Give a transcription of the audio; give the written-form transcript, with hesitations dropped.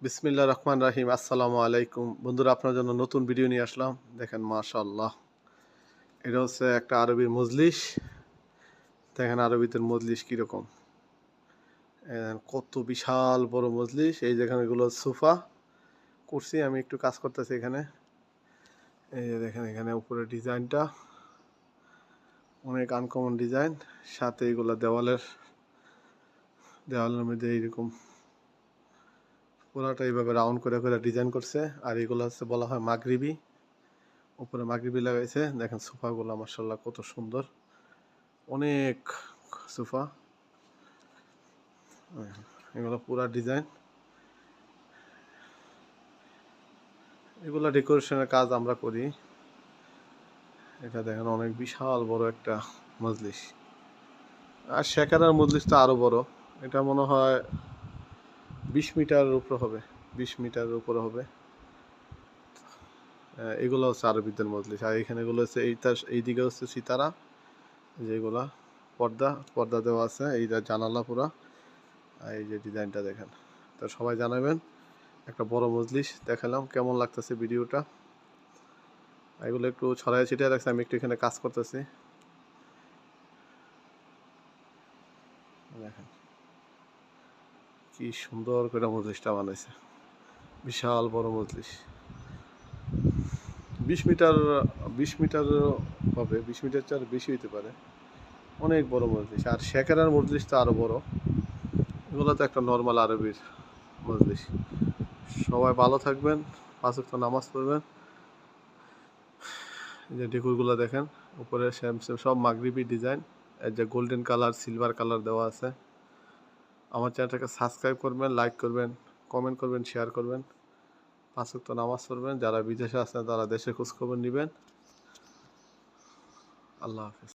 বিসমিল্লাহির রহমানির রহিম। আসসালামু আলাইকুম বন্ধুরা, আপনার জন্য নতুন ভিডিও নিয়ে আসলাম। দেখেন মাশাআল্লাহ, এটা হচ্ছে একটা আরবির মজলিস। দেখেন আরবিতে মজলিস কীরকম, কত বিশাল বড় মজলিস। এই যেখানে এগুলো সোফা করছি, আমি একটু কাজ করতেছি এখানে। এই যে দেখেন এখানে উপরে ডিজাইনটা অনেক আনকমন ডিজাইন, সাথে এগুলো দেওয়ালের মধ্যে এইরকম পুরাটা এইভাবে রাউন্ড করে করে ডিজাইন করছে। আর এগুলো হচ্ছে বলা হয় মাগরিবি, উপরে মাগরিবি লাগাইছে। দেখেন সোফাগুলো মাশাআল্লাহ কত সুন্দর, অনেক সোফা। এগুলো পুরা ডিজাইন, এগুলো ডেকোরেশনের কাজ আমরা করি। এটা দেখেন অনেক বিশাল বড় একটা মজলিস। আর শেখারার মজলিসটা আরো বড়, এটা মনে হয় 20 মিটারের উপরে হবে, 20 মিটারের উপরে হবে। এগুলো হচ্ছে আরবিদের মজলিস। আর এখানে এগুলো হচ্ছে এইদিকে হচ্ছে সিতারা, যেগুলা পর্দা পর্দা দেওয়া আছে। এইটা জানালা পুরা। আর এই যে ডিজাইনটা দেখেন। তো সবাই জানাবেন, একটা বড় মজলিস দেখালাম, কেমন লাগতেছে ভিডিওটা। এগুলো একটু ছড়াই ছিটিয়ে রাখছি, আমি একটু এখানে কাজ করতেছি। দেখেন কি সুন্দর করে মজলিসটা বানাইছে, বিশাল বড় মজলিস। 20 মিটার, 20 মিটার হবে, 20 মিটার চার বেশি হইতে পারে। অনেক বড় মজলিস। আর শেখারার মজলিসটা আরো বড়। এগুলো তো একটা নর্মাল আরবির মজলিস। সবাই ভালো থাকবেন, 5 ওয়াক্ত নামাজ পড়বেন। এই যে ডেকোরগুলো দেখেন, উপরে সব মাগরিবি ডিজাইন। এর যে গোল্ডেন কালার, সিলভার কালার দেওয়া আছে। আমার চ্যানেলটাকে সাবস্ক্রাইব করবেন, লাইক করবেন, কমেন্ট করবেন, শেয়ার করবেন। 5 ওয়াক্ত নামাজ পড়বেন। যারা বিদেশে আছেন তারা দেশে খোঁজখবর নেবেন। আল্লাহ হাফেজ।